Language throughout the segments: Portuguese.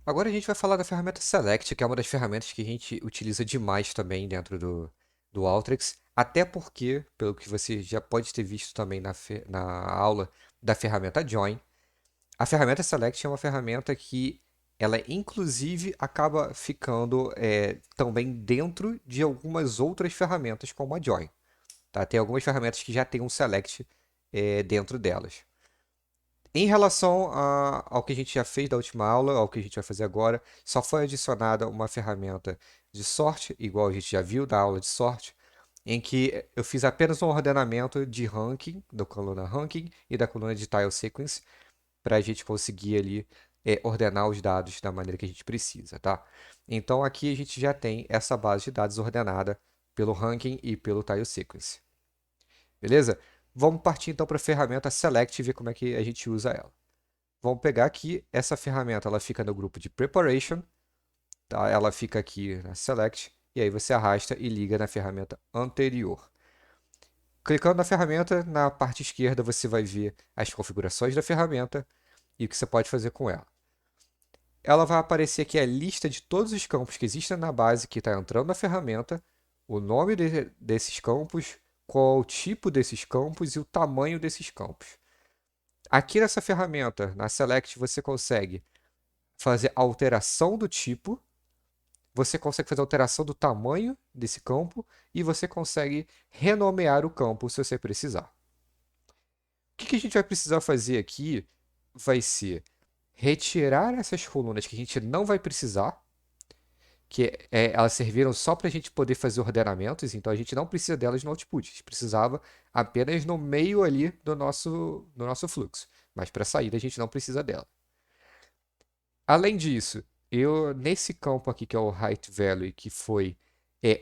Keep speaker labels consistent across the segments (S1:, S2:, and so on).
S1: Agora a gente vai falar da ferramenta Select, que é uma das ferramentas que a gente utiliza demais também dentro do Alteryx, até porque, pelo que você já pode ter visto também na aula da ferramenta Join, a ferramenta Select é uma ferramenta que ela inclusive acaba ficando também dentro de algumas outras ferramentas como a Join. Tá? Tem algumas ferramentas que já tem um Select dentro delas. Em relação ao que a gente já fez da última aula, ao que a gente vai fazer agora, só foi adicionada uma ferramenta de sorte, igual a gente já viu da aula de sorte, em que eu fiz apenas um ordenamento de ranking, da coluna ranking e da coluna de tile sequence, para a gente conseguir ali ordenar os dados da maneira que a gente precisa, tá? Então aqui a gente já tem essa base de dados ordenada pelo ranking e pelo tile sequence, beleza? Vamos partir então para a ferramenta Select e ver como é que a gente usa ela. Vamos pegar aqui essa ferramenta, ela fica no grupo de Preparation, tá? Ela fica aqui na Select, e aí você arrasta e liga na ferramenta anterior. Clicando na ferramenta, na parte esquerda você vai ver as configurações da ferramenta e o que você pode fazer com ela. Ela vai aparecer aqui a lista de todos os campos que existem na base que está entrando na ferramenta, o nome desses campos, qual o tipo desses campos e o tamanho desses campos. Aqui nessa ferramenta, na Select, você consegue fazer alteração do tipo, você consegue fazer alteração do tamanho desse campo e você consegue renomear o campo se você precisar. O que a gente vai precisar fazer aqui vai ser retirar essas colunas que a gente não vai precisar, que elas serviram só para a gente poder fazer ordenamentos, então a gente não precisa delas no output, a gente precisava apenas no meio ali do nosso fluxo, mas para sair a gente não precisa dela. Além disso, eu nesse campo aqui que é o height value, que foi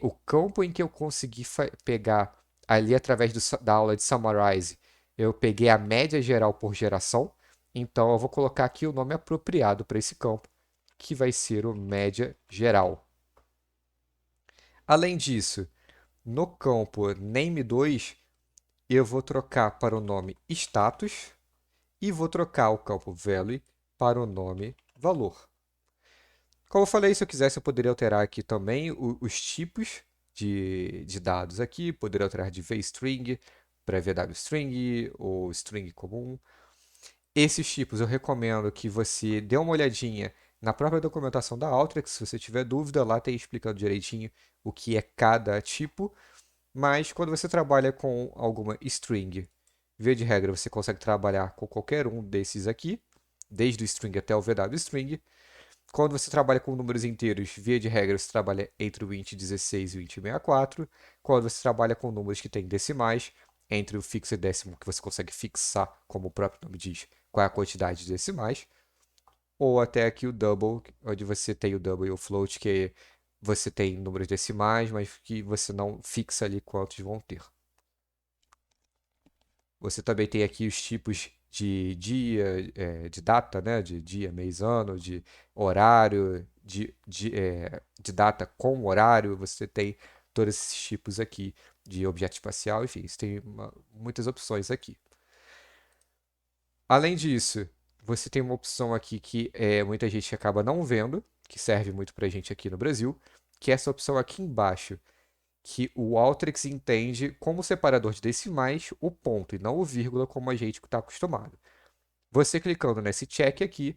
S1: o campo em que eu consegui pegar ali através da aula de summarize, eu peguei a média geral por geração. Então eu vou colocar aqui o nome apropriado para esse campo, que vai ser o média geral. Além disso, no campo name2, eu vou trocar para o nome status e vou trocar o campo value para o nome valor. Como eu falei, se eu quisesse, eu poderia alterar aqui também os tipos de dados aqui. Poderia alterar de VString para VWString ou string comum. Esses tipos eu recomendo que você dê uma olhadinha na própria documentação da Alteryx. Se você tiver dúvida, lá tem explicando direitinho o que é cada tipo. Mas quando você trabalha com alguma string, via de regra, você consegue trabalhar com qualquer um desses aqui, desde o string até o VWString. Quando você trabalha com números inteiros, via de regra, você trabalha entre o int 16 e o int 64. Quando você trabalha com números que têm decimais, entre o fixo e décimo, que você consegue fixar, como o próprio nome diz, qual é a quantidade de decimais. Ou até aqui o double, onde você tem o double e o float, que você tem números decimais, mas que você não fixa ali quantos vão ter. Você também tem aqui os tipos de dia, de data, né? De dia, mês, ano, de horário, de data com horário. Você tem todos esses tipos aqui de objeto espacial. Enfim, você tem muitas opções aqui. Além disso, você tem uma opção aqui que muita gente acaba não vendo, que serve muito para a gente aqui no Brasil, que é essa opção aqui embaixo, que o Alteryx entende como separador de decimais o ponto e não o vírgula como a gente está acostumado. Você clicando nesse check aqui,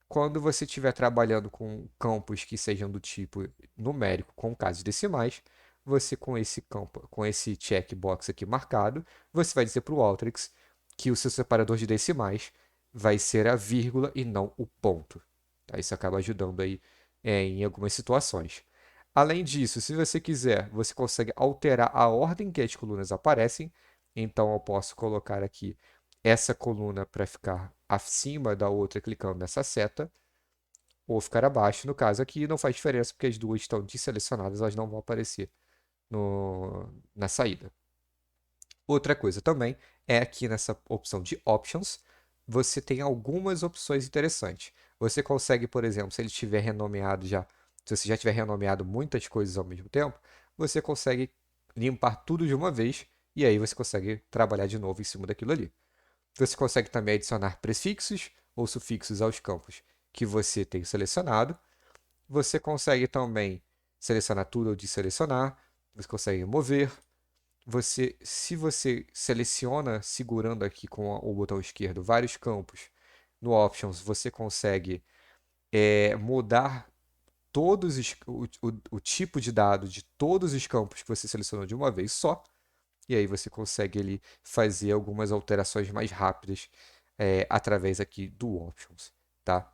S1: quando você estiver trabalhando com campos que sejam do tipo numérico com casos decimais, você com esse campo, com esse checkbox aqui marcado, você vai dizer para o Alteryx que o seu separador de decimais vai ser a vírgula e não o ponto. Tá? Isso acaba ajudando aí em algumas situações. Além disso, se você quiser, você consegue alterar a ordem que as colunas aparecem. Então, eu posso colocar aqui essa coluna para ficar acima da outra clicando nessa seta, ou ficar abaixo. No caso aqui, não faz diferença porque as duas estão desselecionadas, elas não vão aparecer na saída. Outra coisa também é aqui nessa opção de Options, você tem algumas opções interessantes. Você consegue, por exemplo, se ele tiver renomeado já, se você já tiver renomeado muitas coisas ao mesmo tempo, você consegue limpar tudo de uma vez e aí você consegue trabalhar de novo em cima daquilo ali. Você consegue também adicionar prefixos ou sufixos aos campos que você tem selecionado. Você consegue também selecionar tudo ou desselecionar. Você consegue mover. Se você seleciona segurando aqui com o botão esquerdo vários campos no Options, você consegue mudar o tipo de dado de todos os campos que você selecionou de uma vez só. E aí você consegue ali fazer algumas alterações mais rápidas através aqui do Options, tá?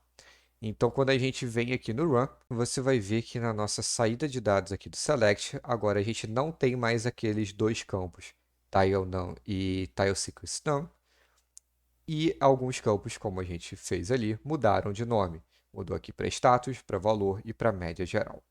S1: Então, quando a gente vem aqui no Run, você vai ver que na nossa saída de dados aqui do Select, agora a gente não tem mais aqueles dois campos, Tile None e Tile Sequence None, e alguns campos, como a gente fez ali, mudaram de nome. Mudou aqui para status, para valor e para média geral.